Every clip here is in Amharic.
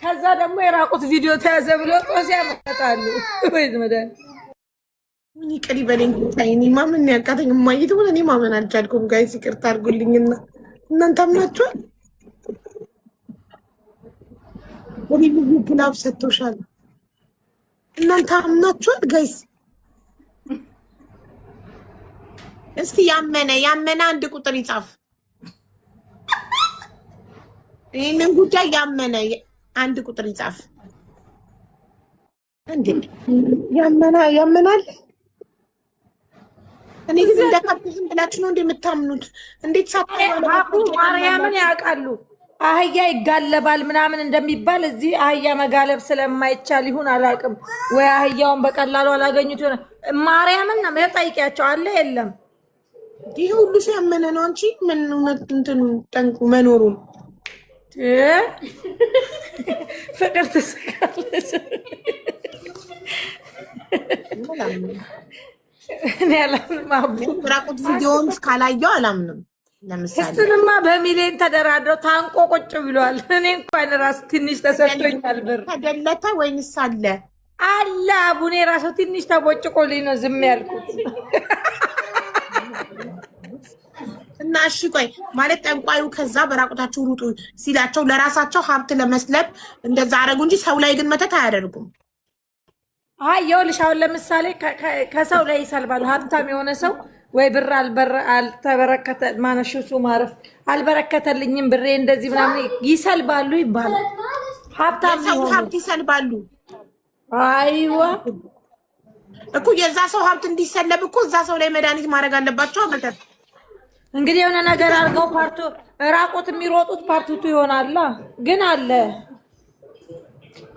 ከዛ ደግሞ የራቁት ቪዲዮ ተያዘ ብሎ ጦስ ያመጣሉ ወይ መዳን ምን ይቀሪ በለኝ ታይኒ ማመን ያቃተኝ ማይቱ እኔ ማመን አልቻልኩም ጋይስ ይቅርታ አድርጉልኝና እናንተ አምናችኋል ወዲ ብዙ ክላብ ሰጥቶሻል እናንተ አምናችኋል ጋይስ እስቲ ያመነ አንድ ቁጥር ይጻፍ ይሄንን ጉዳይ ያመነ አንድ ቁጥር ይጻፍ እንዴ ያመናል እኔ ግን እንደካብዝም ብላችሁ ነው እንደምታምኑት እንዴት ሳታውቁ ማርያምን ያውቃሉ አህያ ይጋለባል ምናምን እንደሚባል እዚህ አህያ መጋለብ ስለማይቻል ይሁን አላውቅም ወይ አህያውን በቀላሉ አላገኙት ይሆናል ማርያምን ነው መጠይቂያቸው አለ የለም ይሄ ሁሉ ሲያመነ ነው አንቺ ምን እንትኑ ጠንቁ መኖሩን ፍቅር ትስቃለች እኔ አላምንም አቡ ራቁት ቪዲዮውን ካላየው አላምንም ለምሳሌ እሱንማ በሚሊዮን ተደራድረው ታንቆ ቁጭ ብሏል እኔ እንኳን ራስ ትንሽ ተሰጥቶኛል ብር ተደለተ ወይንስ አለ አቡኔ ራሱ ትንሽ ተቦጭቆልኝ ነው ዝም ያልኩት እና እሺ ቆይ ማለት ጠንቋዩ ከዛ በራቁታችሁ ሩጡ ሲላቸው ለራሳቸው ሀብት ለመስለብ እንደዛ አረጉ እንጂ ሰው ላይ ግን መተት አያደርጉም ይኸውልሽ አሁን ለምሳሌ ከሰው ላይ ይሰልባሉ ሀብታም የሆነ ሰው ወይ ብር አልተበረከተ ማነሽሱ ማረፍ አልበረከተልኝም ብሬ እንደዚህ ምናምን ይሰልባሉ ይባላል ሀብታም ሰው ሀብት ይሰልባሉ አይዋ እኮ የዛ ሰው ሀብት እንዲሰለብ እኮ እዛ ሰው ላይ መድኃኒት ማድረግ አለባቸው መተት እንግዲህ የሆነ ነገር አድርገው ፓርቱ ራቁት የሚሮጡት ፓርቱቱ ይሆናል ግን አለ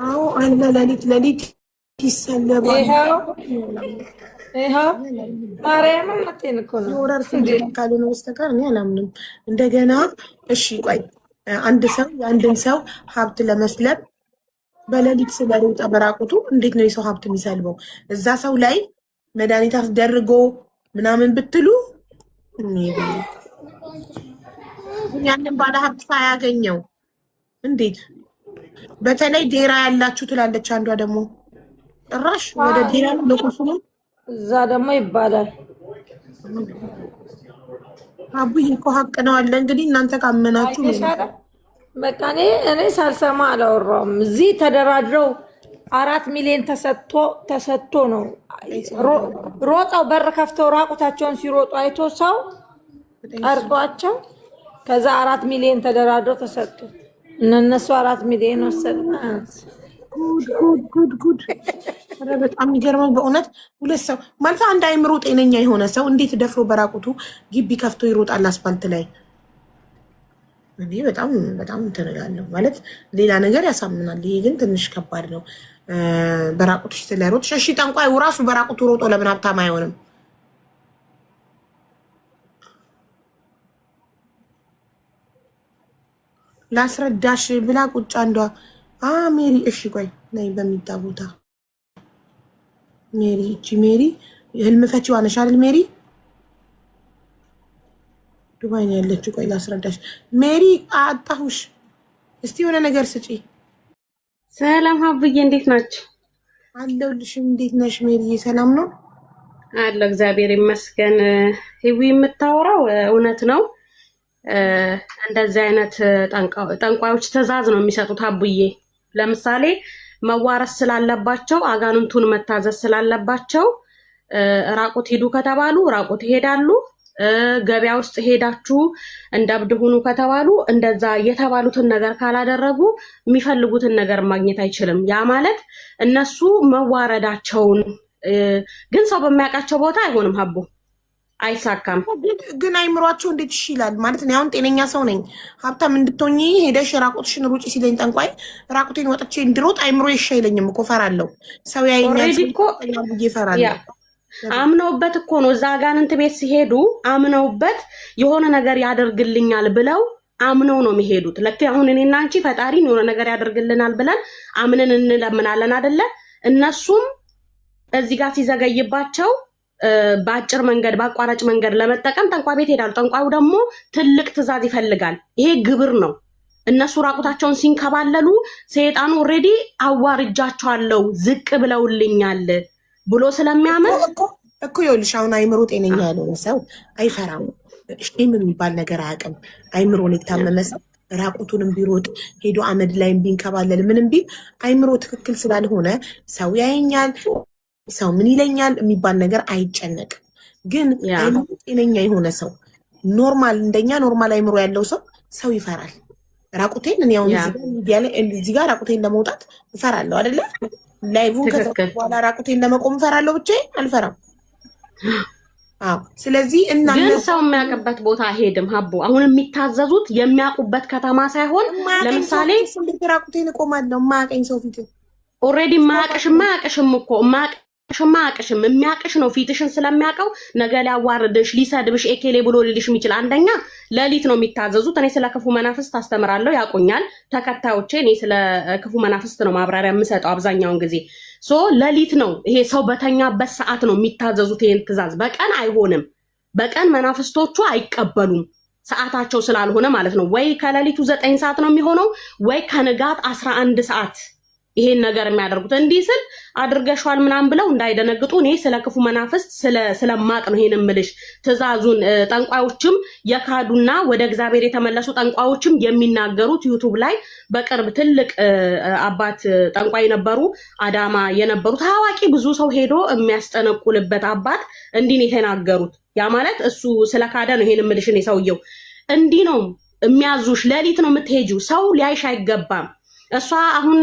አዎ አለ ለሊት ይሰለባል ይሄው ማርያም ማቴን እኮ ነው ወራር ፍንጀል ካልሆነ በስተቀር እኔ አላምንም እንደገና እሺ ቆይ አንድን ሰው ሀብት ለመስለብ በሌሊት ስለሮጠ በራቁቱ እንዴት ነው የሰው ሀብት የሚሰልበው እዛ ሰው ላይ መድኃኒት አስደርጎ ምናምን ብትሉ ያንን ባለ ሀብት ሳያገኘው እንዴት በተለይ ዴራ ያላችሁ ትላለች አንዷ ደግሞ ጭራሽ ወደ ዴራ ለቆሱ ነው እዛ ደግሞ ይባላል አቡዬ እኮ ሀቅ ነው አለ እንግዲህ እናንተ ካመናችሁ በቃ እኔ ሳልሰማ አላወራውም እዚህ ተደራድረው 4 ሚሊዮን ተሰጥቶ ነው ሮጣው በር ከፍተው ራቁታቸውን ሲሮጡ አይቶ ሰው ቀርጧቸው ከዛ 4 ሚሊዮን ተደራድረው ተሰጡ እነሱ 4 ሚሊዮን ወሰዱ ጉድ በጣም የሚገርመው በእውነት ሁለት ሰው ማለት አንድ አይምሮ ጤነኛ የሆነ ሰው እንዴት ደፍሮ በራቁቱ ግቢ ከፍቶ ይሮጣል አስፋልት ላይ እኔ በጣም ተነጋለሁ ማለት ሌላ ነገር ያሳምናል ይሄ ግን ትንሽ ከባድ ነው በራቁቱ ስለሮጥ እሺ ጠንቋዩ ራሱ በራቁቱ ሮጦ ለምን ሀብታም አይሆንም ላስረዳሽ ብላ ቁጭ አንዷ ሜሪ እሺ ቆይ ነይ በሚታቦታ ሜሪ ህልም ፈቺው ነሽ አይደል ሜሪ ዱባይ ነው ያለችው ቆይ ላስረዳሽ ሜሪ አጣሁሽ እስቲ የሆነ ነገር ስጪ ሰላም ሀብዬ እንዴት ናችሁ አለሁልሽ እንዴት ነሽ ሜሪ ሰላም ነው አለ እግዚአብሔር ይመስገን ህዊ የምታወራው እውነት ነው እንደዚህ አይነት ጠንቋዮች ትዕዛዝ ነው የሚሰጡት አቡዬ ለምሳሌ መዋረስ ስላለባቸው አጋንንቱን መታዘዝ ስላለባቸው ራቁት ሄዱ ከተባሉ ራቁት ይሄዳሉ ገበያ ውስጥ ሄዳችሁ እንደብድ ሁኑ ከተባሉ እንደዛ የተባሉትን ነገር ካላደረጉ የሚፈልጉትን ነገር ማግኘት አይችልም ያ ማለት እነሱ መዋረዳቸውን ግን ሰው በሚያውቃቸው ቦታ አይሆንም ሀቡ አይሳካም ግን አይምሯቸው እንዴት ይሽላል ማለት ነው አሁን ጤነኛ ሰው ነኝ ሀብታም እንድትሆኚ ሄደሽ ራቁትሽን ሩጪ ሲለኝ ጠንቋይ ራቁቴን ወጥቼ እንድሮጥ አይምሮ ይሻይለኝም እኮ ፈራለሁ ሰው ያየኛል ይፈራል አምነውበት እኮ ነው እዛ አጋንንት ቤት ሲሄዱ አምነውበት የሆነ ነገር ያደርግልኛል ብለው አምነው ነው የሚሄዱት ለካ አሁን እኔና አንቺ ፈጣሪን የሆነ ነገር ያደርግልናል ብለን አምነን እንለምናለን አይደለ እነሱም እዚህ ጋር ሲዘገይባቸው በአጭር መንገድ በአቋራጭ መንገድ ለመጠቀም ጠንቋይ ቤት ሄዳሉ ጠንቋዩ ደግሞ ትልቅ ትዕዛዝ ይፈልጋል ይሄ ግብር ነው እነሱ ራቁታቸውን ሲንከባለሉ ሰይጣኑ ኦልሬዲ አዋርጃቸዋለሁ ዝቅ ብለውልኛል ብሎ ስለሚያምን እኮ ይኸውልሽ አሁን አይምሮ ጤነኛ ያልሆነ ሰው አይፈራም። ሼም የሚባል ነገር አያውቅም። አይምሮን የታመመ ሰው ራቁቱንም ቢሮጥ ሄዶ አመድ ላይም ቢንከባለል ምንም ቢል አይምሮ ትክክል ስላልሆነ ሰው ያየኛል፣ ሰው ምን ይለኛል የሚባል ነገር አይጨነቅም። ግን አይምሮ ጤነኛ የሆነ ሰው ኖርማል፣ እንደኛ ኖርማል አይምሮ ያለው ሰው ይፈራል። ራቁቴን እኔ አሁን እዚህ ጋር ራቁቴን ለመውጣት እፈራለሁ አይደለ? ላይቭን ከዛ በኋላ ራቁቴን ለመቆም እፈራለሁ፣ ብቻ አልፈራም። አዎ ስለዚህ ግን ሰው የሚያውቅበት ቦታ አይሄድም። ሀቦ አሁን የሚታዘዙት የሚያውቁበት ከተማ ሳይሆን ለምሳሌ ራቁቴን እቆማለሁ የማያውቀኝ ሰው ፊት ኦልሬዲ የማያውቅሽም እኮ የማያውቅሽም የሚያውቅሽ ነው። ፊትሽን ስለሚያውቀው ነገ ሊያዋርድሽ ሊሰድብሽ ኤኬሌ ብሎ ሊልሽ የሚችል አንደኛ ሌሊት ነው የሚታዘዙት። እኔ ስለ ክፉ መናፍስት አስተምራለሁ፣ ያውቁኛል ተከታዮቼ። እኔ ስለ ክፉ መናፍስት ነው ማብራሪያ የምሰጠው አብዛኛውን ጊዜ። ሌሊት ነው ይሄ ሰው በተኛበት ሰዓት ነው የሚታዘዙት ይሄን ትእዛዝ። በቀን አይሆንም። በቀን መናፍስቶቹ አይቀበሉም ሰዓታቸው ስላልሆነ ማለት ነው። ወይ ከሌሊቱ 9 ሰዓት ነው የሚሆነው ወይ ከንጋት 11 ሰዓት ይሄን ነገር የሚያደርጉት። እንዲህ ስል አድርገሽዋል ምናምን ብለው እንዳይደነግጡ እኔ ስለ ክፉ መናፍስት ስለማቅ ነው ይሄን እምልሽ። ትእዛዙን ጠንቋዮችም የካዱና ወደ እግዚአብሔር የተመለሱ ጠንቋዮችም የሚናገሩት ዩቱብ ላይ በቅርብ ትልቅ አባት ጠንቋይ ነበሩ፣ አዳማ የነበሩ ታዋቂ፣ ብዙ ሰው ሄዶ የሚያስጠነቁልበት አባት እንዲህ ነው የተናገሩት። ያ ማለት እሱ ስለካደ ነው ይሄን እምልሽ። እኔ ሰውየው እንዲህ ነው የሚያዙሽ፣ ሌሊት ነው የምትሄጂው፣ ሰው ሊያይሽ አይገባም። እሷ አሁን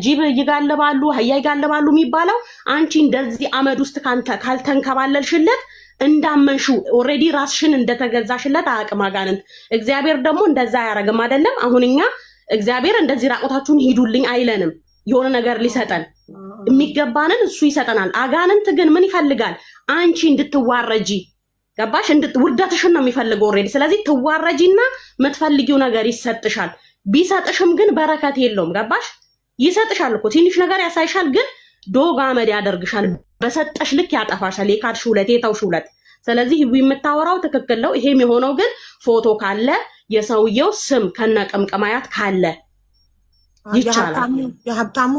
ጅብ ይጋለባሉ አህያ ይጋለባሉ የሚባለው አንቺ እንደዚህ አመድ ውስጥ ካልተንከባለልሽለት እንዳመንሹ ኦልሬዲ ራስሽን እንደተገዛሽለት አቅም አጋንንት። እግዚአብሔር ደግሞ እንደዛ አያረግም አይደለም። አሁን እኛ እግዚአብሔር እንደዚህ ራቆታችሁን ሂዱልኝ አይለንም። የሆነ ነገር ሊሰጠን የሚገባንን እሱ ይሰጠናል። አጋንንት ግን ምን ይፈልጋል? አንቺ እንድትዋረጂ ገባሽ? ውርደትሽን ነው የሚፈልገው ኦልሬዲ። ስለዚህ ትዋረጂና የምትፈልጊው ነገር ይሰጥሻል። ቢሰጥሽም ግን በረከት የለውም። ገባሽ? ይሰጥሻል እኮ ትንሽ ነገር ያሳይሻል፣ ግን ዶግ አመድ ያደርግሻል። በሰጠሽ ልክ ያጠፋሻል። የካድሽ ሁለት የተውሽ ሁለት። ስለዚህ የምታወራው ትክክል ነው። ይሄም የሆነው ግን ፎቶ ካለ የሰውየው ስም ከነቀምቀማያት ካለ ይቻላል። የሀብታሙ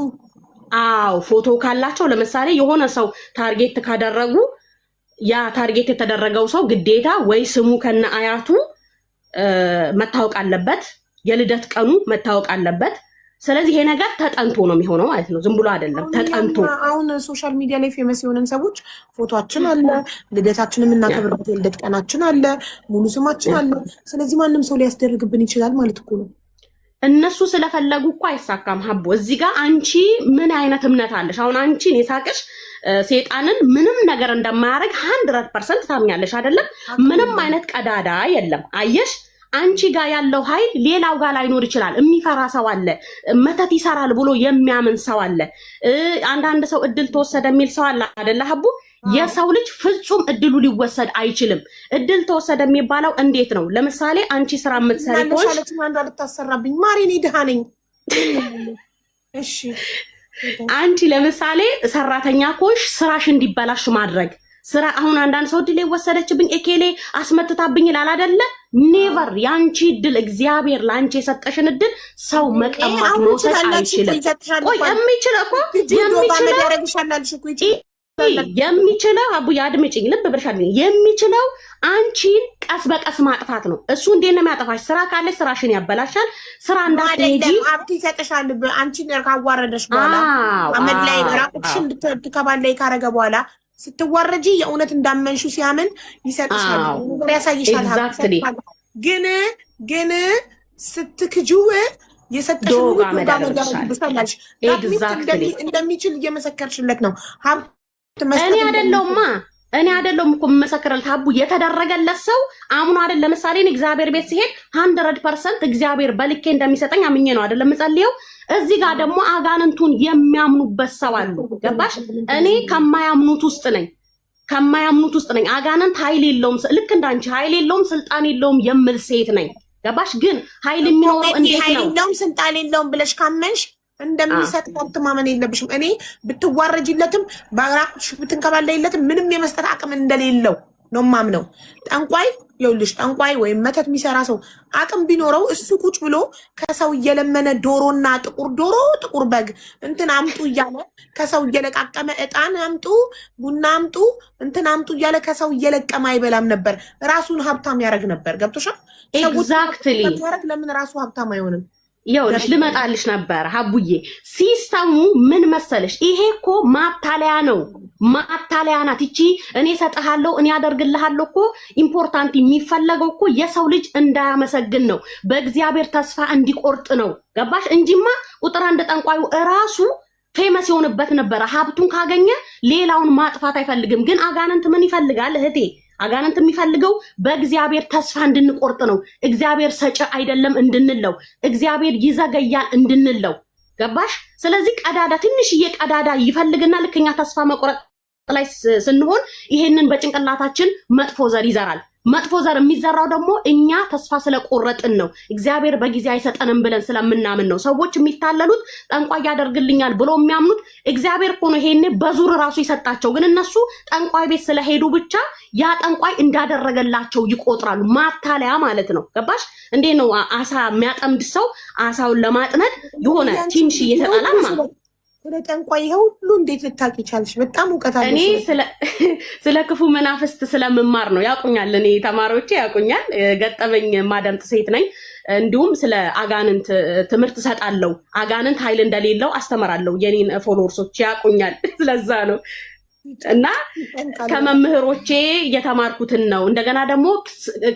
አዎ ፎቶ ካላቸው ለምሳሌ የሆነ ሰው ታርጌት ካደረጉ ያ ታርጌት የተደረገው ሰው ግዴታ ወይ ስሙ ከነ አያቱ መታወቅ አለበት፣ የልደት ቀኑ መታወቅ አለበት። ስለዚህ ይሄ ነገር ተጠንቶ ነው የሚሆነው ማለት ነው። ዝም ብሎ አይደለም፣ ተጠንቶ። አሁን ሶሻል ሚዲያ ላይ ፌመስ የሆነን ሰዎች ፎቶአችን አለ፣ ልደታችን የምናከብርበት የልደት ቀናችን አለ፣ ሙሉ ስማችን አለ። ስለዚህ ማንም ሰው ሊያስደርግብን ይችላል ማለት እኮ ነው። እነሱ ስለፈለጉ እኮ አይሳካም። ሀቦ እዚህ ጋር አንቺ ምን አይነት እምነት አለሽ? አሁን አንቺ እኔ ሳቅሽ ሴጣንን ምንም ነገር እንደማያደርግ 100% ታምኛለሽ አይደለም? ምንም አይነት ቀዳዳ የለም። አየሽ፣ አንቺ ጋር ያለው ኃይል ሌላው ጋር ላይኖር ይችላል። የሚፈራ ሰው አለ፣ መተት ይሰራል ብሎ የሚያምን ሰው አለ። አንዳንድ ሰው እድል ተወሰደ የሚል ሰው አለ አይደለ ሀቡ? የሰው ልጅ ፍጹም እድሉ ሊወሰድ አይችልም። እድል ተወሰደ የሚባለው እንዴት ነው? ለምሳሌ አንቺ ስራ የምትሰሪ ኮሽ ልታሰራብኝ ማሪኔ ድሃ ነኝ። እሺ አንቺ ለምሳሌ ሰራተኛ ኮሽ ስራሽ እንዲበላሽ ማድረግ ስራ። አሁን አንዳንድ ሰው እድል የወሰደችብኝ ኤኬሌ አስመትታብኝ ይላል አይደለ? ኔቨር። ያንቺ እድል እግዚአብሔር ላንቺ የሰጠሽን እድል ሰው መቀማት መውሰድ አይችልም። ቆይ የሚችለው አቡዬ አድምጪኝ፣ ልብ ብለሽ አድምጪኝ። የሚችለው አንቺን ቀስ በቀስ ማጥፋት ነው። እሱ እንዴት ነው የሚያጠፋሽ? ስራ ካለሽ ስራሽን ያበላሻል። ስራ እንዳትሄጂ ሀብት ይሰጥሻል። አንቺን ካዋረደሽ በኋላ አመድ ላይ ራቁትሽን እንድትከባለይ ካረገ በኋላ ስትዋረጂ የእውነት እንዳመንሹ ሲያምን ይሰጥሻል፣ ነገር ያሳይሻል። ግን ስትክጂው የሰጠሽው እንደሚችል እየመሰከርሽለት ነው። እኔ አይደለሁም እኮ የምመሰክርለት ሀቡ። የተደረገለት ሰው አምኖ አይደል? ለምሳሌ እኔ እግዚአብሔር ቤት ሲሄድ 100% እግዚአብሔር በልኬ እንደሚሰጠኝ አምኜ ነው አይደል የምጸልየው። እዚህ ጋር ደግሞ አጋንንቱን የሚያምኑበት ሰው አሉ። ገባሽ? እኔ ከማያምኑት ውስጥ ነኝ። አጋንንት ኃይል የለውም፣ ልክ እንዳንቺ ኃይል የለውም ስልጣን የለውም የምል ሴት ነኝ። ገባሽ? ግን ኃይል የሚኖረው እንዴት ነው? ኃይል የለውም ስልጣን የለውም ብለሽ ካመንሽ እንደሚሰጥ ማመን የለብሽም። እኔ ብትዋረጅለትም በራቅሽ ብትንከባለይለትም ምንም የመስጠት አቅም እንደሌለው ነው ማምነው። ጠንቋይ ይኸውልሽ ጠንቋይ ወይም መተት የሚሰራ ሰው አቅም ቢኖረው እሱ ቁጭ ብሎ ከሰው እየለመነ ዶሮና ጥቁር ዶሮ ጥቁር በግ እንትን አምጡ እያለ ከሰው እየለቃቀመ ዕጣን አምጡ ቡና አምጡ እንትን አምጡ እያለ ከሰው እየለቀመ አይበላም ነበር። ራሱን ሀብታም ያደርግ ነበር። ገብቶሻል? ኤግዛክትሊ። ለምን ራሱ ሀብታም አይሆንም? ይኸውልሽ ልመጣልሽ ነበር ሀቡዬ። ሲስተሙ ምን መሰለሽ? ይሄ እኮ ማታለያ ነው፣ ማታለያ ናት ይቺ። እኔ ሰጥሃለሁ እኔ አደርግልሃለሁ እኮ ኢምፖርታንት የሚፈለገው እኮ የሰው ልጅ እንዳያመሰግን ነው፣ በእግዚአብሔር ተስፋ እንዲቆርጥ ነው። ገባሽ? እንጂማ ቁጥር አንድ ጠንቋዩ እራሱ ፌመስ የሆነበት ነበረ። ሀብቱን ካገኘ ሌላውን ማጥፋት አይፈልግም። ግን አጋንንት ምን ይፈልጋል እህቴ? አጋንንት የሚፈልገው በእግዚአብሔር ተስፋ እንድንቆርጥ ነው። እግዚአብሔር ሰጪ አይደለም እንድንለው፣ እግዚአብሔር ይዘገያል እንድንለው። ገባሽ? ስለዚህ ቀዳዳ ትንሽዬ ቀዳዳ ይፈልግና ልክኛ ተስፋ መቁረጥ ላይ ስንሆን ይሄንን በጭንቅላታችን መጥፎ ዘር ይዘራል። መጥፎ ዘር የሚዘራው ደግሞ እኛ ተስፋ ስለቆረጥን ነው። እግዚአብሔር በጊዜ አይሰጠንም ብለን ስለምናምን ነው። ሰዎች የሚታለሉት ጠንቋይ ያደርግልኛል ብሎ የሚያምኑት እግዚአብሔር እኮ ነው ይሄን በዙር ራሱ ይሰጣቸው። ግን እነሱ ጠንቋይ ቤት ስለሄዱ ብቻ ያ ጠንቋይ እንዳደረገላቸው ይቆጥራሉ። ማታለያ ማለት ነው። ገባሽ? እንዴት ነው አሳ የሚያጠምድ ሰው አሳውን ለማጥመድ የሆነ ትንሽ እየተጣላማ ወደ ጠንቋይ ይሄ ሁሉ እንዴት ልታውቂ ቻልሽ? በጣም እውቀት አለሽ። እኔ ስለ ክፉ መናፍስት ስለምማር ነው። ያውቁኛል፣ እኔ ተማሪዎቼ ያውቁኛል። ገጠመኝ ማደምጥ ሴት ነኝ። እንዲሁም ስለ አጋንንት ትምህርት እሰጣለሁ። አጋንንት ኃይል እንደሌለው አስተምራለሁ። የኔን ፎሎወርሶች ያውቁኛል። ስለዛ ነው እና ከመምህሮቼ የተማርኩትን ነው። እንደገና ደግሞ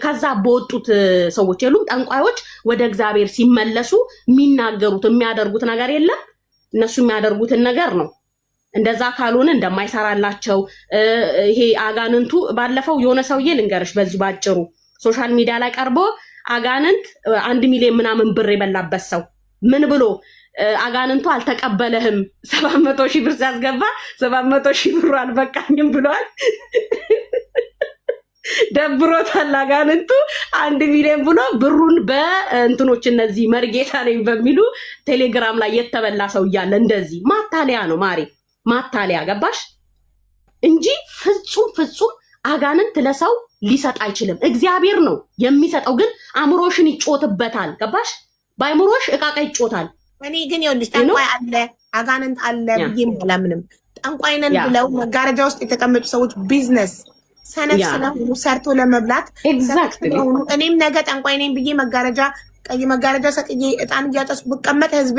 ከዛ በወጡት ሰዎች የሉም ጠንቋዮች ወደ እግዚአብሔር ሲመለሱ የሚናገሩት የሚያደርጉት ነገር የለም። እነሱ የሚያደርጉትን ነገር ነው። እንደዛ ካልሆነ እንደማይሰራላቸው ይሄ አጋንንቱ ባለፈው የሆነ ሰውዬ ልንገርሽ በዚህ ባጭሩ ሶሻል ሚዲያ ላይ ቀርቦ አጋንንት 1 ሚሊዮን ምናምን ብር የበላበት ሰው ምን ብሎ አጋንንቱ አልተቀበለህም 700,000 ብር ሲያስገባ 700,000 ብሩ አልበቃኝም ብሏል። ደብሮታል። አጋንንቱ 1 ሚሊዮን ብሎ ብሩን በእንትኖች እነዚህ መርጌታ ነኝ በሚሉ ቴሌግራም ላይ የተበላ ሰው እያለ እንደዚህ ማታለያ ነው ማሬ፣ ማታለያ ገባሽ? እንጂ ፍጹም አጋንንት ለሰው ሊሰጥ አይችልም። እግዚአብሔር ነው የሚሰጠው። ግን አእምሮሽን ይጮትበታል። ገባሽ? በአእምሮሽ እቃቃ ይጮታል። እኔ ግን ይኸውልሽ ጠንቋይ አለ አጋንንት አለ ብዬ ምንም ጠንቋይ ነን ብለው መጋረጃ ውስጥ የተቀመጡ ሰዎች ቢዝነስ ሰነፍ ስለሆኑ ሰርቶ ለመብላት እኔም ነገ ጠንቋይ ነኝ ብዬ መጋረጃ ቀይ መጋረጃ ሰቅዬ እጣን እያጨስኩ ብቀመጥ ህዝቤ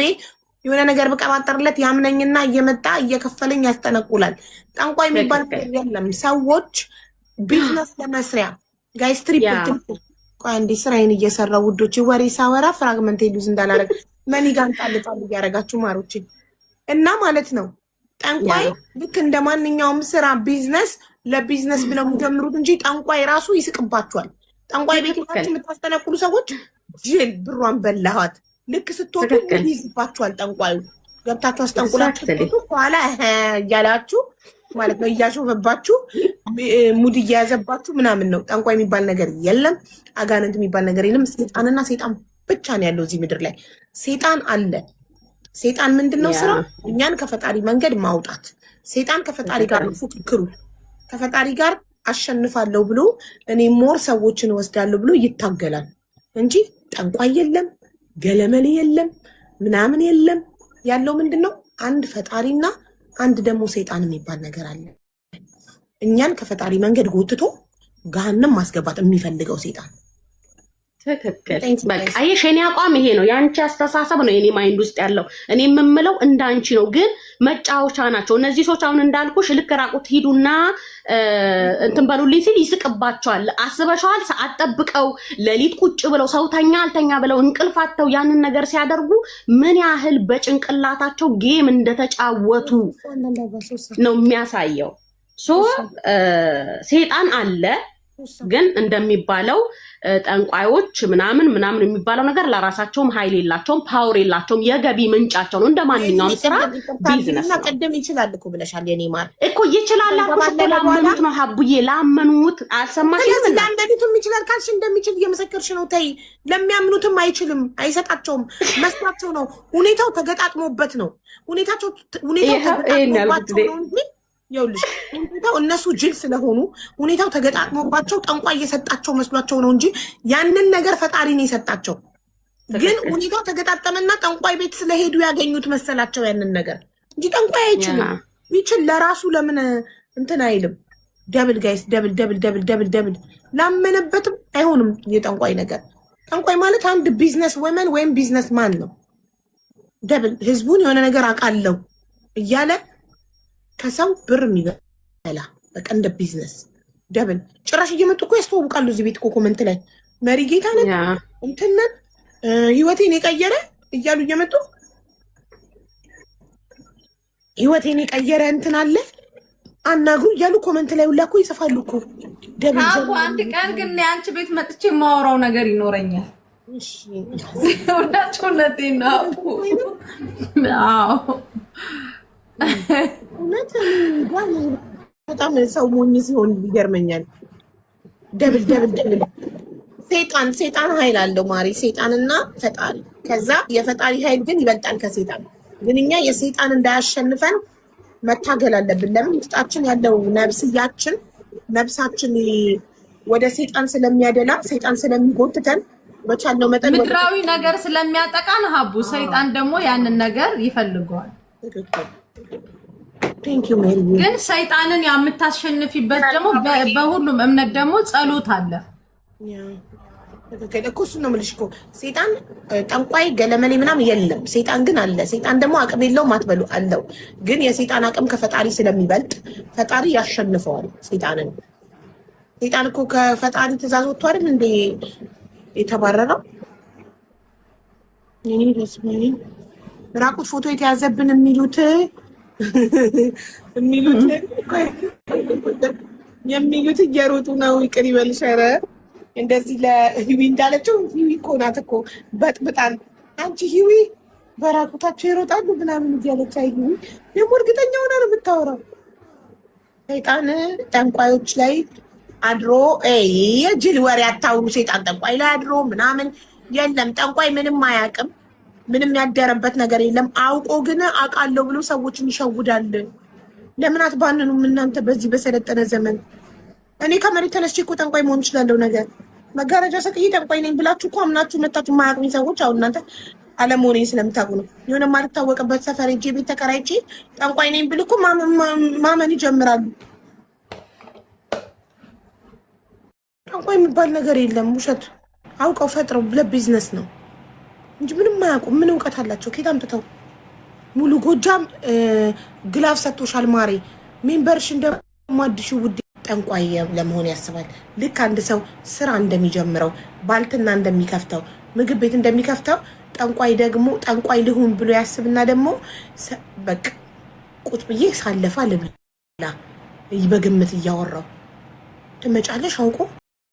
የሆነ ነገር ብቀባጠርለት ያምነኝና እየመጣ እየከፈለኝ ያስጠነቁላል። ጠንቋይ የሚባል የለም። ሰዎች ቢዝነስ ለመስሪያ ጋይስ ትሪፕል ቆይ አንዴ ስራዬን እየሰራሁ ውዶች፣ ወሬ ሳወራ ፍራግመንት ሉዝ እንዳላረግ መኒጋን ጣልጣል እያረጋችሁ ማሮች እና ማለት ነው። ጠንቋይ ልክ እንደ ማንኛውም ስራ ቢዝነስ ለቢዝነስ ብለው የሚጀምሩት እንጂ ጠንቋይ ራሱ ይስቅባቸዋል። ጠንቋይ ቤት ናችሁ የምታስጠነቁሉ ሰዎች ጅል ብሯን በላኋት ልክ ስትወጡ ይይዝባችኋል። ጠንቋዩ ገብታችሁ አስጠንቁላችሁ በኋላ እያላችሁ ማለት ነው እያሾፈባችሁ ሙድ እየያዘባችሁ ምናምን ነው። ጠንቋይ የሚባል ነገር የለም። አጋንንት የሚባል ነገር የለም። ሰይጣንና ሰይጣን ብቻ ነው ያለው እዚህ ምድር ላይ። ሰይጣን አለ። ሰይጣን ምንድነው ስራ? እኛን ከፈጣሪ መንገድ ማውጣት። ሰይጣን ከፈጣሪ ጋር ፉክክሩ ከፈጣሪ ጋር አሸንፋለሁ ብሎ እኔ ሞር ሰዎችን ወስዳለሁ ብሎ ይታገላል እንጂ ጠንቋይ የለም፣ ገለመሌ የለም፣ ምናምን የለም። ያለው ምንድነው? አንድ ፈጣሪና አንድ ደግሞ ሰይጣን የሚባል ነገር አለ። እኛን ከፈጣሪ መንገድ ጎትቶ ገሃነም ማስገባት የሚፈልገው ሰይጣን። ትክክል። በቃ የኔ አቋም ይሄ ነው። የአንቺ አስተሳሰብ ነው የኔ ማይንድ ውስጥ ያለው። እኔ የምምለው እንዳንቺ ነው። ግን መጫወቻ ናቸው እነዚህ ሰዎች። አሁን እንዳልኩሽ ልክ ራቁት ሂዱና እንትን በሉልኝ ሲል ይስቅባቸዋል። አስበሽዋል? ሰዓት ጠብቀው ሌሊት ቁጭ ብለው ሰው ተኛ አልተኛ ብለው እንቅልፋተው ያንን ነገር ሲያደርጉ ምን ያህል በጭንቅላታቸው ጌም እንደተጫወቱ ነው የሚያሳየው። ሰይጣን አለ። ግን እንደሚባለው ጠንቋዮች ምናምን የሚባለው ነገር ለራሳቸውም ኃይል የላቸውም፣ ፓወር የላቸውም። የገቢ ምንጫቸው ነው። እንደማንኛውም ስራ ቢዝነስ ነው። ቀደም ይችላል እኮ ብለሻል። የኔ ማር እኮ ይችላል አልኩሽ እኮ ላመኑት ነው ሀቡዬ፣ ላመኑት። አልሰማሽም? ለአንደቢቱም ይችላል ካልሽ እንደሚችል እየመሰከርሽ ነው። ተይ፣ ለሚያምኑትም አይችልም፣ አይሰጣቸውም። መስራቸው ነው። ሁኔታው ተገጣጥሞበት ነው። ሁኔታው ተገጣጥሞባቸው ነው እንጂ ይኸውልሽ ሁኔታው እነሱ ጅል ስለሆኑ ሁኔታው ተገጣጥሞባቸው ጠንቋይ እየሰጣቸው መስሏቸው ነው እንጂ ያንን ነገር ፈጣሪ ነው የሰጣቸው። ግን ሁኔታው ተገጣጠመና ጠንቋይ ቤት ስለሄዱ ያገኙት መሰላቸው ያንን ነገር እንጂ ጠንቋይ አይችልም። ይችል ለራሱ ለምን እንትን አይልም? ደብል ጋይስ ደብል ደብል ደብል ደብል ደብል ላመነበትም አይሆንም የጠንቋይ ነገር። ጠንቋይ ማለት አንድ ቢዝነስ ወመን ወይም ቢዝነስ ማን ነው። ደብል ህዝቡን የሆነ ነገር አውቃለሁ እያለ ከሰው ብር የሚበላ በቃ እንደ ቢዝነስ ደብል። ጭራሽ እየመጡ እኮ ያስተዋውቃሉ እዚህ ቤት እኮ ኮመንት ላይ መሪ ጌታ ነን እንትነን ህይወቴን የቀየረ እያሉ እየመጡ ህይወቴን የቀየረ እንትን አለ አናግሩ እያሉ ኮመንት ላይ ሁላ እኮ ይጽፋሉ እኮ ደብል። አንድ ቀን ግን የአንቺ ቤት መጥቼ የማወራው ነገር ይኖረኛል። እሺ እውነቴን ነው። አዎ በጣም ሰው ሞኝ ሲሆን ይገርመኛል። ደብል ደብል ደብል ሴጣን ኃይል አለው ማሪ፣ ሴጣንና ፈጣሪ። ከዛ የፈጣሪ ኃይል ግን ይበልጣል ከሴጣን። ግን እኛ የሴጣን እንዳያሸንፈን መታገል አለብን። ለምን ውስጣችን ያለው ነብሳችን ወደ ሴጣን ስለሚያደላ ሴጣን ስለሚጎትተን በቻለው መጠን ምድራዊ ነገር ስለሚያጠቃን ሀቡ ሰይጣን ደግሞ ያንን ነገር ይፈልገዋል። ግን ሰይጣንን የምታሸንፊበት ደግሞ በሁሉም እምነት ደግሞ ጸሎት አለ። እኮ እሱን ነው የምልሽ እኮ ሴጣን ጠንቋይ ገለመሌ ምናምን የለም። ሴጣን ግን አለ። ሴጣን ደግሞ አቅም የለውም አትበሉ አለው። ግን የሴጣን አቅም ከፈጣሪ ስለሚበልጥ ፈጣሪ ያሸንፈዋል ሴጣንን። ሴጣን እኮ ከፈጣሪ ትእዛዝ ወጥቶ አይደል እንዴ የተባረረው? ራቁት ፎቶ የተያዘብን የሚሉት እየሮጡ ነው። ይቅር ይበልሽ። ኧረ እንደዚህ ለህዊ እንዳለችው ህዊ እኮ ናት እኮ በጥብጣን። አንቺ ህዊ በራቁታቸው ይሮጣሉ ምናምን እያለች አይ ህዊ ደግሞ እርግጠኛ ሆና ነው የምታወራው። ሰይጣን ጠንቋዮች ላይ አድሮ የጅል ወሬ አታውሩ። ሰይጣን ጠንቋይ ላይ አድሮ ምናምን የለም። ጠንቋይ ምንም አያውቅም። ምንም ያደረበት ነገር የለም። አውቆ ግን አውቃለሁ ብሎ ሰዎችን ይሸውዳል። ለምን አትባንኑም እናንተ በዚህ በሰለጠነ ዘመን? እኔ ከመሬት ተነስቼ እኮ ጠንቋይ መሆን እችላለሁ። ነገር መጋረጃ ሰቅዬ ጠንቋይ ነኝ ብላችሁ እኮ አምናችሁ መታችሁ የማያውቁኝ ሰዎች አሁን እናንተ አለመሆኔን ስለምታውቁ ነው። የሆነ የማልታወቅበት ሰፈር ሄጄ ቤት ተከራይቼ ጠንቋይ ነኝ ብል እኮ ማመን ይጀምራሉ። ጠንቋይ የሚባል ነገር የለም። ውሸት አውቀው ፈጥረው ለቢዝነስ ነው እንጂ ምንም አያውቁም። ምን እውቀት አላቸው? ከየት አምጥተው? ሙሉ ጎጃም ግላፍ ሰጥቶሻል ማሬ። ሜምበርሽ እንደማድሽ ውድ ጠንቋይ ለመሆን ያስባል። ልክ አንድ ሰው ስራ እንደሚጀምረው ባልትና እንደሚከፍተው ምግብ ቤት እንደሚከፍተው ጠንቋይ ደግሞ ጠንቋይ ልሁን ብሎ ያስብና ደግሞ በቃ ቁጭ ብዬ ሳለፋ ልብላ በግምት እያወራው ትመጫለሽ አውቆ